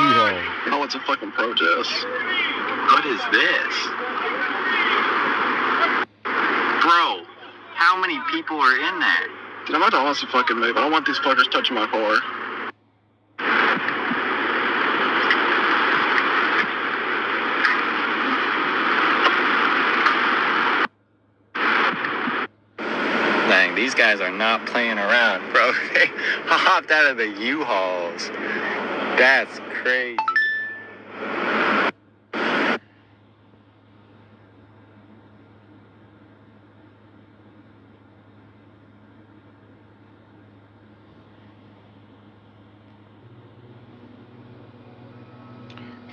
U-Haul. Oh, it's a fucking protest. What is this? Bro, how many people are in there? Dude, I'm about to honestly fucking move. I don't want these fuckers touching my car. Dang, these guys are not playing around, bro. They hopped out of the U-Hauls. That's crazy.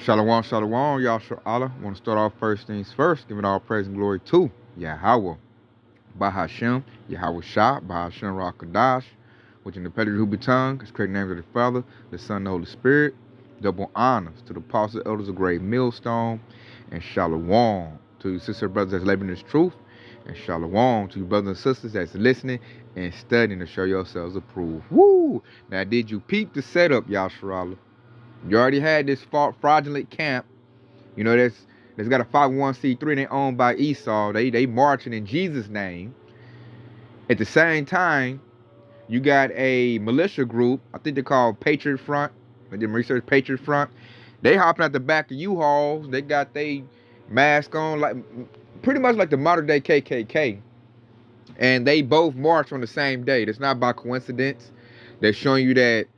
Shalom, shalom, Yasharahla. Want to start off first things first, giving all praise and glory to Yahweh, Bahashem, Yahweh Shah, Bahashem Rakadash, which in the Pedro tongue is created names of the Father, the Son, and the Holy Spirit. Double honors to the apostles, elders of Great Millstone, and shalom to you sister brothers that's living this truth, and shalom to you brothers and sisters that's listening and studying to show yourselves approved. Woo! Now, did you peep the setup, Yasharahla? You already had this fraudulent camp, you know, that's got a 501c3 and they owned by Esau. They marching in Jesus' name. At the same time, you got a militia group, I think they're called Patriot Front. I did research, Patriot Front. They hopping out the back of U-Hauls. They got they mask on, like pretty much like the modern day KKK. And they both march on the same day. That's not by coincidence. They're showing you that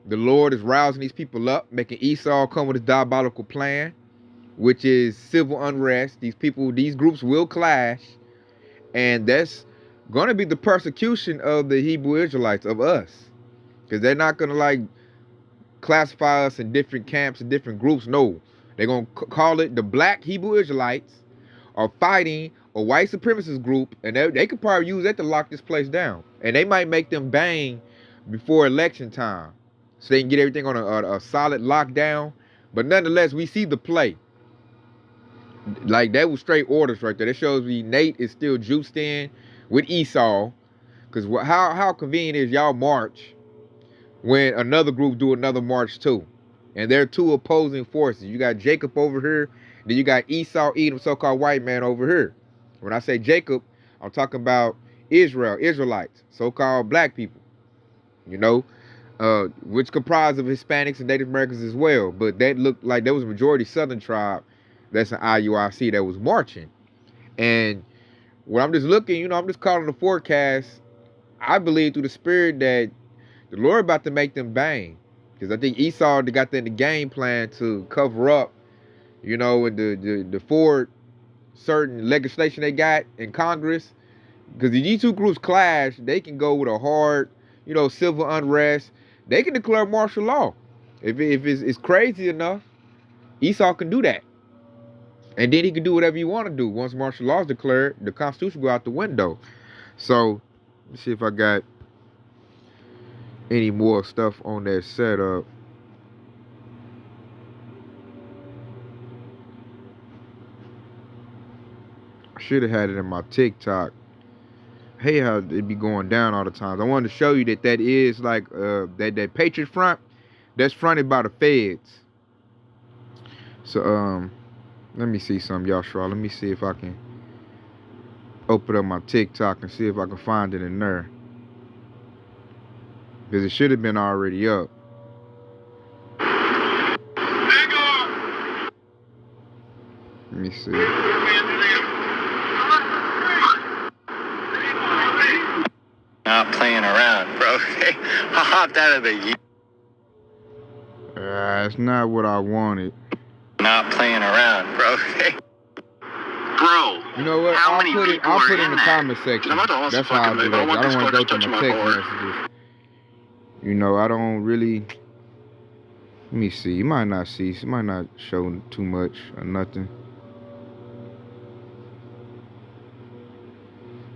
the Lord is rousing these people up, making Esau come with his diabolical plan, which is civil unrest. These groups will clash, and that's going to be the persecution of the Hebrew Israelites, of us, because they're not going to like classify us in different camps and different groups. No, they're going to call it the black Hebrew Israelites are fighting a white supremacist group, and they could probably use that to lock this place down, and they might make them bang before election time, so they can get everything on a solid lockdown. But nonetheless, we see the play. Like, that was straight orders right there. That shows me Nate is still juiced in with Esau. Because how convenient is y'all march when another group do another march too? And they're two opposing forces. You got Jacob over here. Then you got Esau, Edom, so-called white man over here. When I say Jacob, I'm talking about Israel, Israelites, so-called black people. You know? Which comprised of Hispanics and Native Americans as well. But that looked like there was a majority Southern tribe that's an IUIC that was marching. And when I'm just looking, you know, I'm just calling the forecast. I believe through the Spirit that the Lord about to make them bang. Because I think Esau got that in the game plan to cover up, you know, with the forward certain legislation they got in Congress. Because if these two groups clash, they can go with a hard, you know, civil unrest. They can declare martial law. If it's crazy enough, Esau can do that. And then he can do whatever you want to do. Once martial law is declared, the Constitution go out the window. So, let's see if I got any more stuff on that setup. I should have had it in my TikTok. Hey, how it be going down all the time. I wanted to show you that is like that Patriot Front that's fronted by the feds. So let me see some, Yasharahla. Let me see if I can open up my TikTok and see if I can find it in there, because it should have been already up. Let me see. Not playing around, bro. They hopped out of the U. It's not what I wanted. Not playing around, bro. Bro, you know what? I'll put it in the comment section. That's how I do that. I don't want to go through my text messages. You know, I don't really. Let me see. You might not see. It might not show too much or nothing.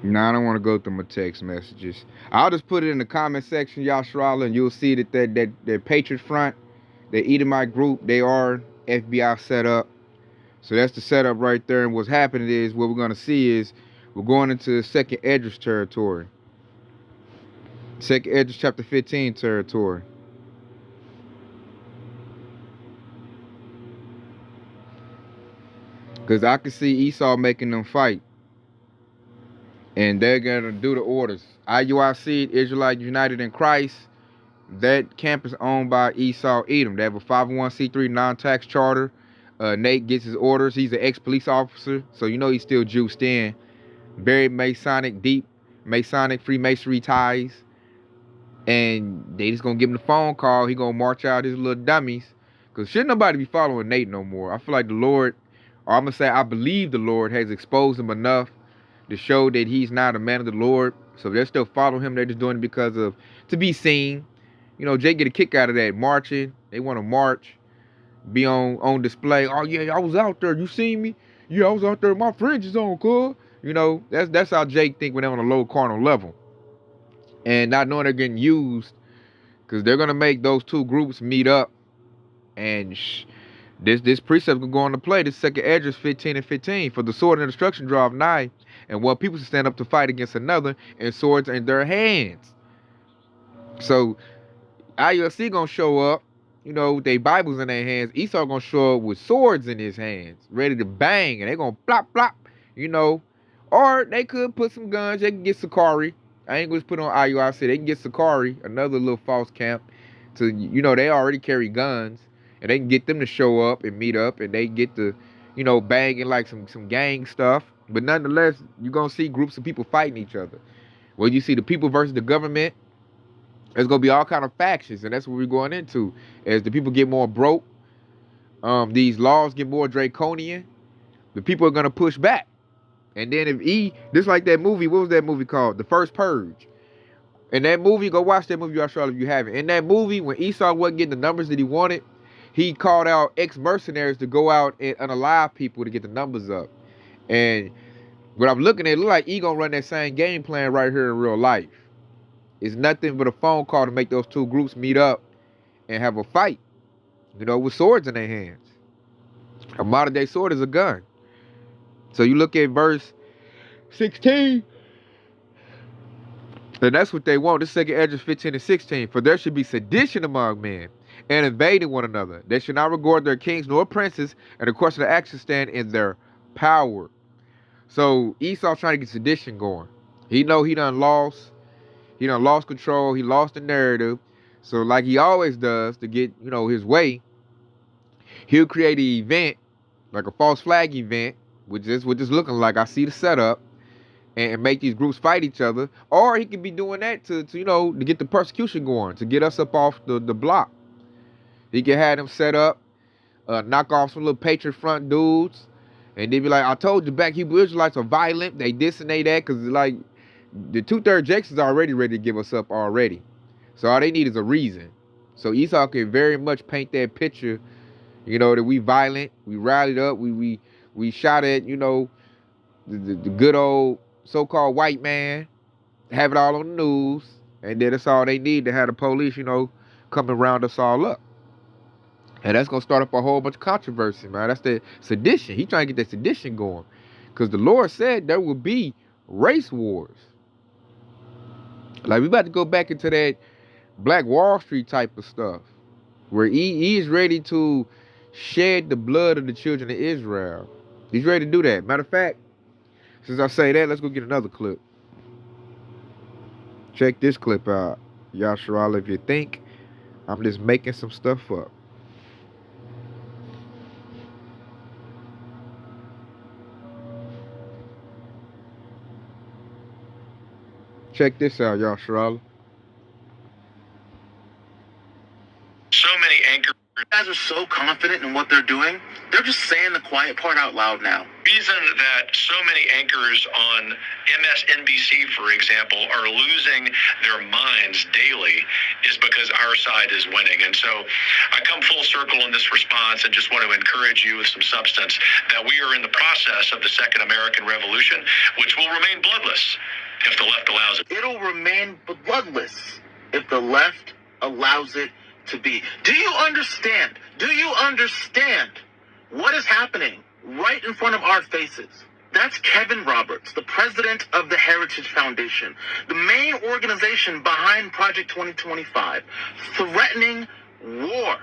Nah, I don't want to go through my text messages. I'll just put it in the comment section, Yasharahla, and you'll see that Patriot Front, the Edomite group, they are FBI set up. So that's the setup right there. And what's happening is, what we're going to see is, we're going into Second Esdras territory. Second Esdras chapter 15 territory. Because I can see Esau making them fight. And they're going to do the orders. IUIC, Israelite United in Christ, that camp is owned by Esau Edom. They have a 501c3 non-tax charter. Nate gets his orders. He's an ex-police officer, so you know he's still juiced in. Very Masonic, deep Masonic Freemasonry ties. And they just going to give him the phone call. He going to march out his little dummies. Because shouldn't nobody be following Nate no more. I feel like the Lord, or I'm going to say I believe the Lord has exposed him enough to show that he's not a man of the Lord. So they're still following him. They're just doing it because of, to be seen. You know, Jake get a kick out of that, marching. They want to march, be on display. Oh, yeah, I was out there. You seen me? Yeah, I was out there. My fringes on, cool. You know, that's how Jake think when they're on a low carnal level. And not knowing they're getting used, because they're going to make those two groups meet up. And this precept can go on to play. This second Esdras 15 and 15. For the sword and destruction draw nigh, and one people to stand up to fight against another, and swords in their hands. So IUFC gonna show up, you know, with their Bibles in their hands. Esau gonna show up with swords in his hands, ready to bang, and they gonna plop, plop, you know. Or they could put some guns. They can get Sakari. I ain't gonna put on IUIC. They can get Sakari, another little false camp. To, you know, they already carry guns, and they can get them to show up and meet up, and they get to, you know, banging like some gang stuff. But nonetheless, you're gonna see groups of people fighting each other. Well, you see the people versus the government. There's gonna be all kind of factions, and that's what we're going into. As the people get more broke, these laws get more draconian, the people are gonna push back. And then if just like that movie, what was that movie called? The First Purge. In that movie, go watch that movie, Yasharahla, if you haven't. In that movie, when Esau wasn't getting the numbers that he wanted, he called out ex-mercenaries to go out and unalive people to get the numbers up. And what I'm looking at, it look like he gonna run that same game plan right here in real life. It's nothing but a phone call to make those two groups meet up and have a fight, you know, with swords in their hands. A modern day sword is a gun. So you look at verse 16, and that's what they want. This second Esdras 15 and 16. For there should be sedition among men, and invading one another. They should not regard their kings nor princes, and the question of action stand in their power. So Esau's trying to get sedition going. He know he done lost. He done lost control. He lost the narrative. So like he always does to get, you know, his way, he'll create an event, like a false flag event, which is what it's looking like. I see the setup, and make these groups fight each other. Or he could be doing that to you know, to get the persecution going, to get us up off the block. He can have them set up, knock off some little Patriot Front dudes, and they be like, I told you, Black Hebrew Israelites are violent. They this and they that, because like the 2/3 Jakes is already ready to give us up already. So all they need is a reason. So Esau can very much paint that picture, you know, that we violent, we rallied up, we shot at, you know, the good old so-called white man, have it all on the news, and then that's all they need to have the police, you know, come and round us all up. And that's going to start up a whole bunch of controversy, man. That's the sedition. He trying to get that sedition going. Because the Lord said there will be race wars. Like, we about to go back into that Black Wall Street type of stuff, where he is ready to shed the blood of the children of Israel. He's ready to do that. Matter of fact, since I say that, let's go get another clip. Check this clip out, Yasharahla, if you think I'm just making some stuff up. Check this out, Yasharahla. So many anchors. Guys are so confident in what they're doing, they're just saying the quiet part out loud now. The reason that so many anchors on MSNBC, for example, are losing their minds daily is because our side is winning. And so I come full circle in this response and just want to encourage you with some substance that we are in the process of the Second American Revolution, which will remain bloodless if the left allows it. It'll remain bloodless if the left allows it to be. Do you understand? Do you understand what is happening right in front of our faces? That's Kevin Roberts, the president of the Heritage Foundation, the main organization behind Project 2025, threatening war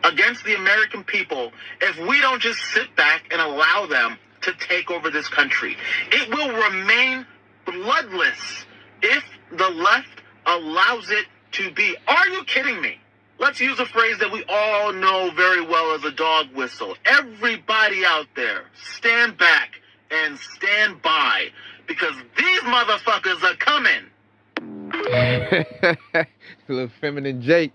against the American people if we don't just sit back and allow them to take over this country. It will remain bloodless if the left allows it to be. Are you kidding me? Let's use a phrase that we all know very well as a dog whistle. Everybody out there, stand back and stand by, because these motherfuckers are coming. Little feminine Jake,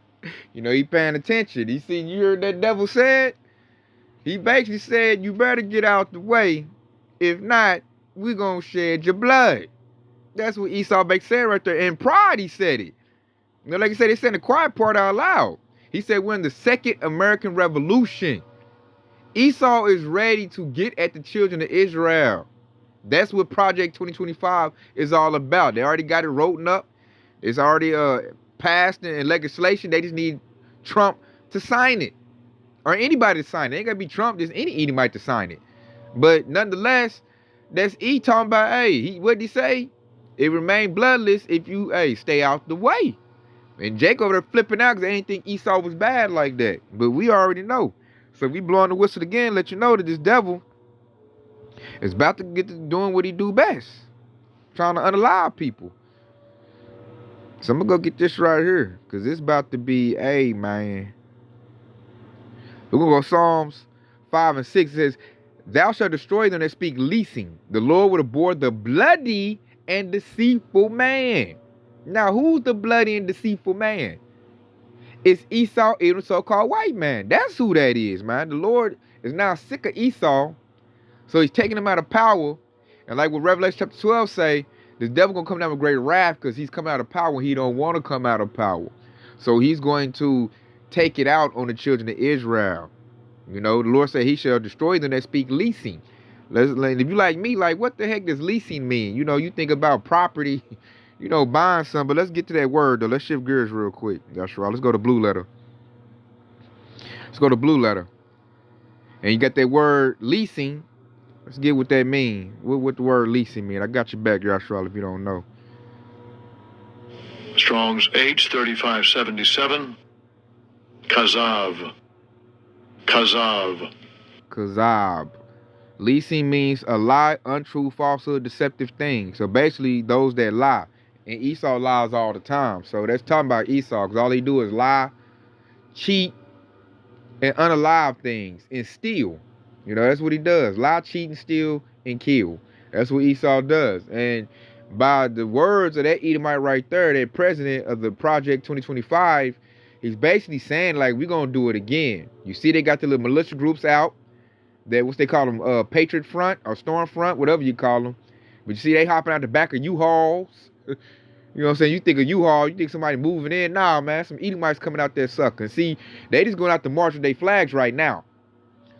you know, he paying attention. He see, you heard that devil said? He basically said, you better get out the way. If not, we're going to shed your blood. That's what Esau basically said right there. In pride, he said it. You know, like I said, they said the quiet part out loud. He said, we're in the second American Revolution. Esau is ready to get at the children of Israel. That's what Project 2025 is all about. They already got it written up. It's already passed in legislation. They just need Trump to sign it. Or anybody to sign it. It ain't got to be Trump, just any Edomite to sign it. But nonetheless, that's E talking about, hey, what did he say? It remain bloodless if you, stay out the way. And Jake over there flipping out because they didn't think Esau was bad like that. But we already know. So we blowing the whistle again, let you know that this devil is about to get to doing what he do best. Trying to unalive people. So I'm going to go get this right here. Because it's about to be, man. We're going to go Psalms 5 and 6. It says, thou shalt destroy them that speak leasing. The Lord will abhor the bloody and deceitful man. Now, who's the bloody and deceitful man? It's Esau, even so-called white man. That's who that is, man. The Lord is now sick of Esau, so he's taking him out of power. And like what Revelation chapter 12 say, the devil going to come down with great wrath because he's coming out of power when he don't want to come out of power. So he's going to take it out on the children of Israel. You know, the Lord said he shall destroy them that speak leasing. If you like me, like, what the heck does leasing mean? You know, you think about property, you know, buying something. But let's get to that word, though. Let's shift gears real quick. Yasharahla. Let's go to blue letter. Let's go to blue letter. And you got that word leasing. Let's get what that mean. What the word leasing mean. I got your back, Yasharahla, if you don't know. Strong's H3577. Kazav. Kazav. Kazav. Leasing means a lie, untrue, falsehood, deceptive thing. So basically, those that lie. And Esau lies all the time. So that's talking about Esau, because all he do is lie, cheat, and unalive things, and steal. You know, that's what he does. Lie, cheat, and steal, and kill. That's what Esau does. And by the words of that Edomite right there, that president of the Project 2025, he's basically saying, like, we're going to do it again. You see, they got the little militia groups out. That, what's they call them, Patriot Front or Storm Front, whatever you call them. But you see, they hopping out the back of U-Hauls. You know what I'm saying? You think of U-Haul, you think somebody moving in. Nah, man, some Edomites coming out there sucking. See, they just going out to march with their flags right now.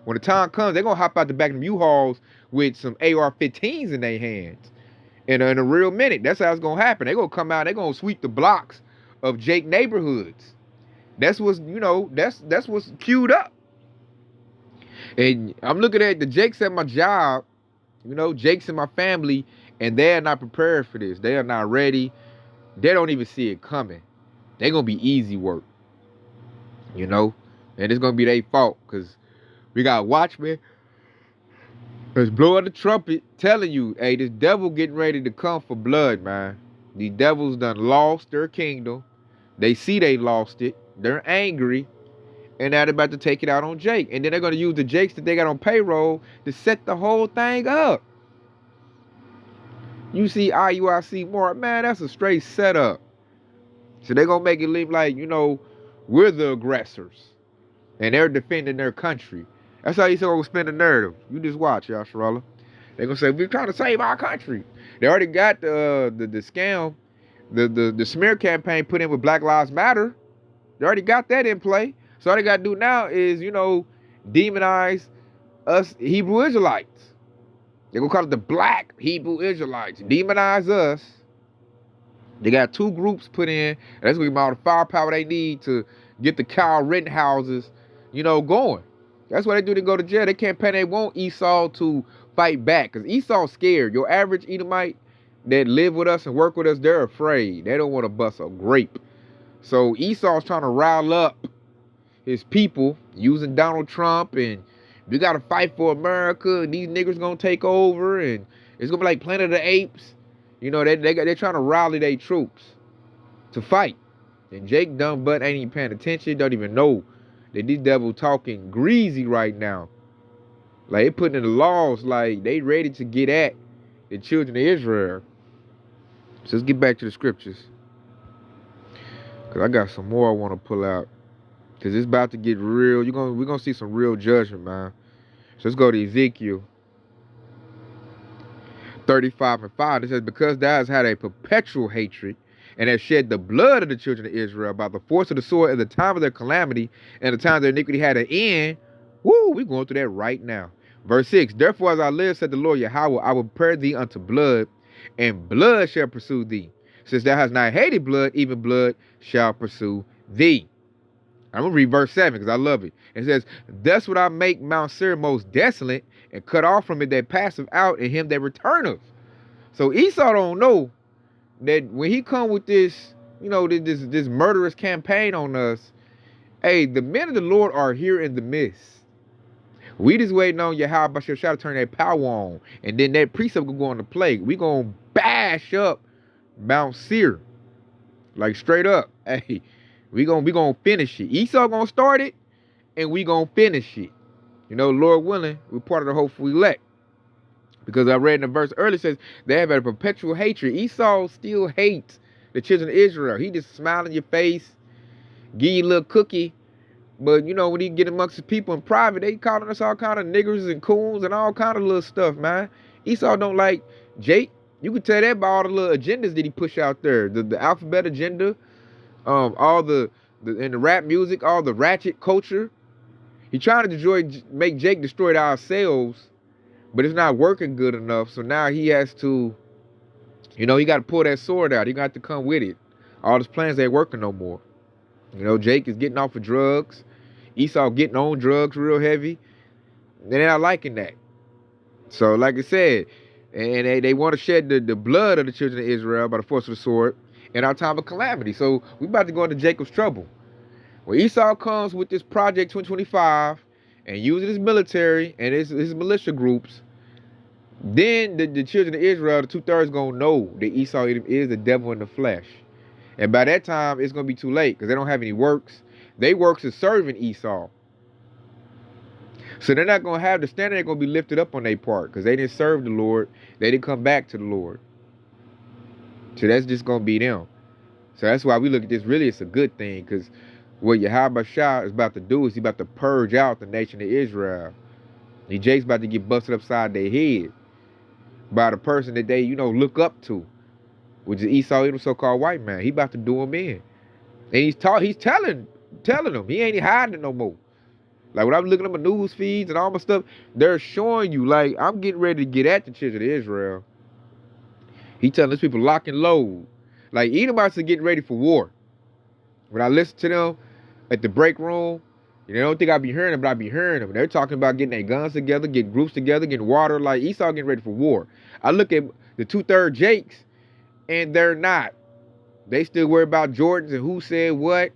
When the time comes, they're going to hop out the back of them U-Hauls with some AR-15s in their hands. In a real minute. That's how it's going to happen. They're going to come out, they're going to sweep the blocks of Jake neighborhoods. That's what's, you know, that's what's queued up. And I'm looking at the Jakes at my job, you know, Jakes in my family, and they're not prepared for this. They are not ready. They don't even see it coming. They're going to be easy work, you know, and it's going to be their fault because we got watchmen that's blowing the trumpet telling you, hey, this devil getting ready to come for blood, man. These devils done lost their kingdom. They see they lost it. They're angry. And now they're about to take it out on Jake. And then they're going to use the Jakes that they got on payroll to set the whole thing up. You see IUIC more. Man, that's a straight setup. So they're going to make it look like, you know, we're the aggressors. And they're defending their country. That's how you say we'll spin the narrative. You just watch, Yasharahla. They're going to say, we're trying to save our country. They already got the scam, the smear campaign put in with Black Lives Matter. They already got that in play. So all they got to do now is, you know, demonize us Hebrew Israelites. They're going to call it the black Hebrew Israelites. Demonize us. They got two groups put in. And that's going to be all the firepower they need to get the Kyle Rittenhouses, you know, going. That's why they do to go to jail. They campaign, they want Esau to fight back. Because Esau's scared. Your average Edomite that live with us and work with us, they're afraid. They don't want to bust a grape. So Esau's trying to rile up his people using Donald Trump, and we got to fight for America, and these niggas gonna take over, and it's gonna be like Planet of the Apes. You know, they're trying to rally their troops to fight. And Jake dumb butt ain't even paying attention, don't even know that these devils talking greasy right now. Like, they putting in the laws, like, they ready to get at the children of Israel. So let's get back to the scriptures. Because I got some more I want to pull out. Because it's about to get real. We're going to see some real judgment, man. So let's go to Ezekiel 35:5. It says, because thou hast had a perpetual hatred, and has shed the blood of the children of Israel by the force of the sword at the time of their calamity, and the time their iniquity had an end. Woo, we're going through that right now. Verse 6, therefore as I live, said the Lord Yahweh, I will prepare thee unto blood, and blood shall pursue thee. Since thou hast not hated blood, even blood shall pursue thee. I'm going to read verse 7 because I love it. It says, thus would I make Mount Seir most desolate, and cut off from it that passeth out, and him that returneth. So Esau don't know that when he come with this, you know, this murderous campaign on us, hey, the men of the Lord are here in the midst. We just waiting on Yahweh to turn that power on, and then that precept gonna go on the play. We gonna bash up Mount Seir, like straight up. Hey, we gonna finish it. Esau gonna start it, and we gonna finish it. You know, Lord willing, we're part of the hopeful elect. Because I read in the verse earlier, says they have a perpetual hatred. Esau still hates the children of Israel. He just smile in your face, give you a little cookie. But, you know, when he get amongst his people in private, they calling us all kind of niggers and coons and all kind of little stuff, man. Esau don't like Jake. You can tell that by all the little agendas that he push out there. The alphabet agenda, all the in the rap music, all the ratchet culture. He trying to make Jake destroy it ourselves, but it's not working good enough. So now he has to, you know, he got to pull that sword out. He got to come with it. All his plans ain't working no more. You know, Jake is getting off of drugs. Esau getting on drugs real heavy. They're not liking that. So, like I said, and they want to shed the blood of the children of Israel by the force of the sword in our time of calamity. So, we about to go into Jacob's trouble. When Esau comes with this Project 2025 and using his military and his militia groups, then the children of Israel, the 2/3, going to know that Esau is the devil in the flesh. And by that time, it's going to be too late because they don't have any works. They works is serving Esau. So they're not going to have the standard. They're going to be lifted up on their part because they didn't serve the Lord. They didn't come back to the Lord. So that's just going to be them. So that's why we look at this. Really, it's a good thing because what Yahweh is about to do is he's about to purge out the nation of Israel. And Jake's about to get busted upside their head by the person that they, you know, look up to, which is Esau, the so-called white man. He about to do him in. And he's telling them. He ain't hiding no more. Like, when I'm looking at my news feeds and all my stuff, they're showing you, like, I'm getting ready to get at the children of Israel. He telling these people lock and load. Like, Edomites are getting ready for war. When I listen to them at the break room, you know, I don't think I be hearing them, but I be hearing them. They're talking about getting their guns together, getting groups together, getting water. Like, Esau getting ready for war. I look at the 2/3 Jakes, and they're not. They still worry about Jordans and who said what.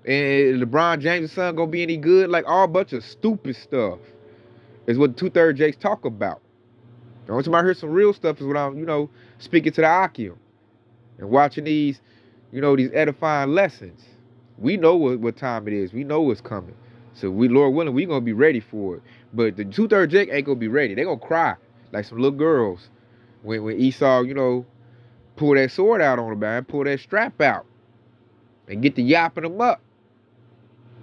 And LeBron James' son gonna be any good. Like, all bunch of stupid stuff is what 2/3 Jakes talk about. The only time I hear some real stuff is when I'm, you know, speaking to the Akim and watching these, you know, these edifying lessons. We know what time it is. We know what's coming. So we, Lord willing, we gonna be ready for it. But the 2/3 Jake ain't gonna be ready. They gonna cry like some little girls when Esau, you know, pull that sword out on them, man, pull that strap out and get to yapping them up.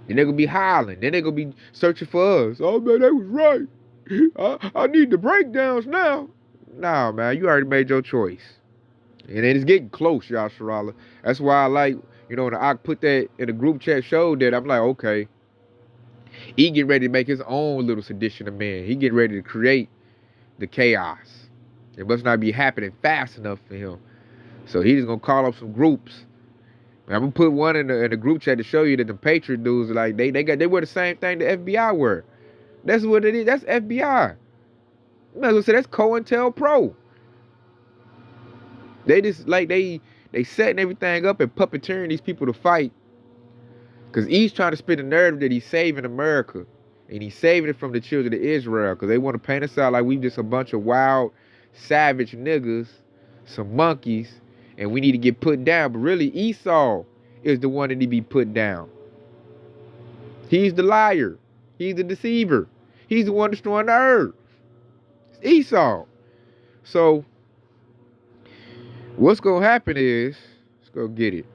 Then they're going to be hollering. Then they're going to be searching for us. Oh, man, they was right. I need the breakdowns now. Nah, man, you already made your choice. And it's getting close, Yasharahla. That's why I like, you know, when I put that in the group chat show that, I'm like, okay. He getting ready to make his own little sedition of man. He getting ready to create the chaos. It must not be happening fast enough for him. So he's just going to call up some groups. I'm going to put one in the group chat to show you that the Patriot dudes, like, they wear the same thing the FBI wear. That's what it is. That's FBI. You might as well say that's COINTELPRO. They just, like, they setting everything up and puppeteering these people to fight Because he's trying to spin the narrative that he's saving America. And he's saving it from the children of Israel. Because they want to paint us out like we just a bunch of wild, savage niggas, some monkeys, and we need to get put down. But really, Esau is the one that need to be put down. He's the liar. He's the deceiver. He's the one destroying the earth. It's Esau. So, what's going to happen is, let's go get it.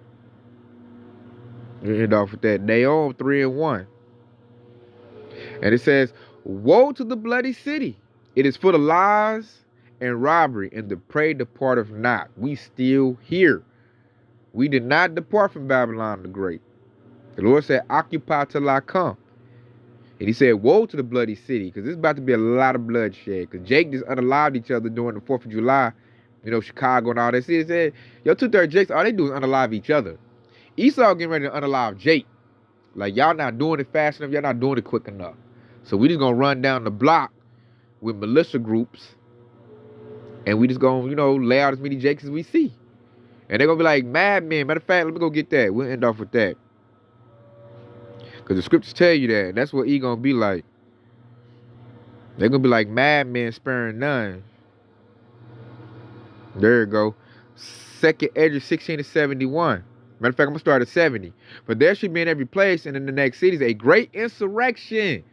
We'll end off with that. Nahum 3:1. And it says, woe to the bloody city. It is full of lies and robbery, and the prey departeth not. We still here. We did not depart from Babylon the Great. The Lord said, occupy till I come. And he said, woe to the bloody city, because there's about to be a lot of bloodshed. Because Jake just unalived each other during the 4th of July. You know, Chicago and all that. See, it said, yo, 2/3 Jakes, all they do is unalive each other. Esau getting ready to unalive Jake. Like, y'all not doing it fast enough. Y'all not doing it quick enough. So we just going to run down the block with militia groups. And we just going to, you know, lay out as many Jakes as we see. And they're going to be like, madmen. Matter of fact, let me go get that. We'll end off with that. Because the scriptures tell you that. That's what he going to be like. They're going to be like madmen sparing none. There you go. 2nd Ezra 16-71. Matter of fact, I'm going to start at 70. But there should be in every place and in the next cities a great insurrection.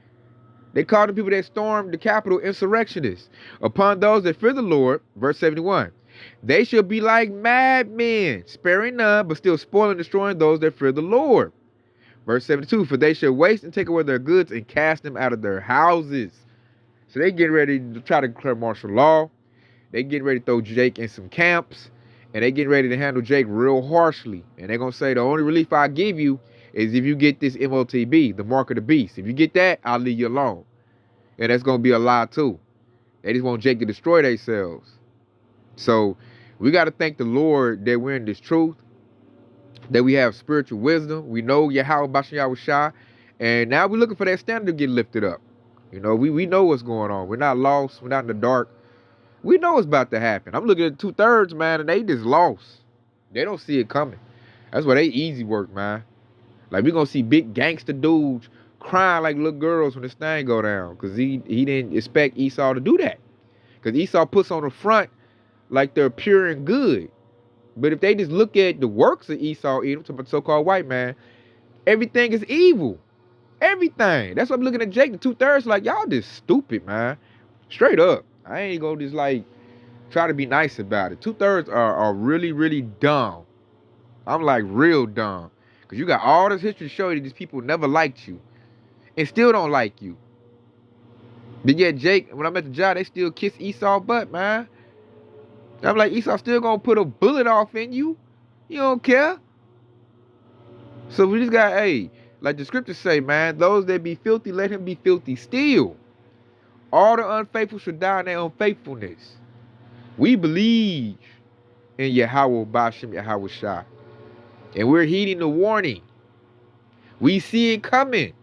They call the people that stormed the capital insurrectionists. Upon those that fear the Lord, verse 71. They shall be like madmen, sparing none, but still spoiling and destroying those that fear the Lord. Verse 72. For they shall waste and take away their goods and cast them out of their houses. So they getting ready to try to declare martial law. They getting ready to throw Jake in some camps. And they getting ready to handle Jake real harshly. And they're going to say, the only relief I give you is if you get this MOTB, the mark of the beast. If you get that, I'll leave you alone. And that's going to be a lie too. They just want Jake to destroy themselves. So we got to thank the Lord that we're in this truth. That we have spiritual wisdom. We know Yahweh Bashan Yahushua. And now we're looking for that standard to get lifted up. You know, we know what's going on. We're not lost. We're not in the dark. We know what's about to happen. I'm looking at 2/3, man, and they just lost. They don't see it coming. That's why they easy work, man. Like, we're going to see big gangster dudes crying like little girls when this thing go down. Because he didn't expect Esau to do that. Because Esau puts on the front like they're pure and good. But if they just look at the works of Esau, the so-called white man, everything is evil. Everything. That's why I'm looking at Jake, the 2/3, like, y'all just stupid, man. Straight up. I ain't gonna just like try to be nice about it. 2/3 are really, really dumb. I'm like real dumb. Because you got all this history to show you that these people never liked you. And still don't like you. But yet Jake, when I'm at the job, they still kiss Esau butt, man. I'm like, Esau still gonna put a bullet off in you. You don't care. So we just got, hey, like the scriptures say, man, those that be filthy, let him be filthy still. All the unfaithful should die in their unfaithfulness. We believe in Yahweh Bashem Yahushua. And we're heeding the warning. We see it coming.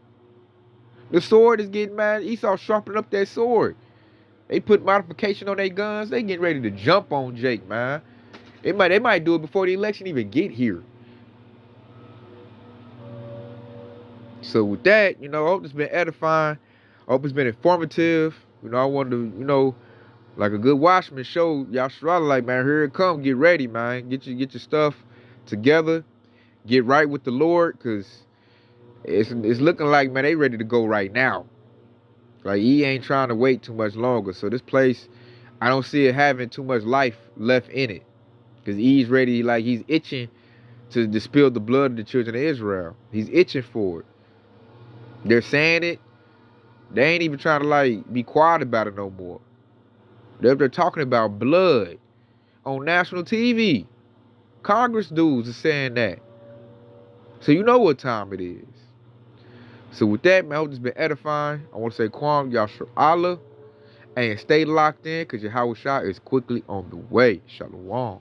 The sword is getting mad. Esau sharpening up that sword. They put modification on their guns. They getting ready to jump on Jake, man. They might do it before the election even get here. So with that, you know, I hope it's been edifying. I hope it's been informative. You know, I wanted to, you know, like a good watchman, show Yasharahla, like, man, here it come. Get ready, man. Get your stuff together. Get right with the Lord, because it's looking like, man, they ready to go right now. Like, he ain't trying to wait too much longer. So this place, I don't see it having too much life left in it. Because he's ready, like, he's itching to spill the blood of the children of Israel. He's itching for it. They're saying it. They ain't even trying to, like, be quiet about it no more. They're talking about blood on national TV. Congress dudes are saying that. So you know what time it is. So with that, man, I hope this has been edifying. I want to say Kwam Yasharahla. And stay locked in, because Yahweh Shah is quickly on the way. Shalom.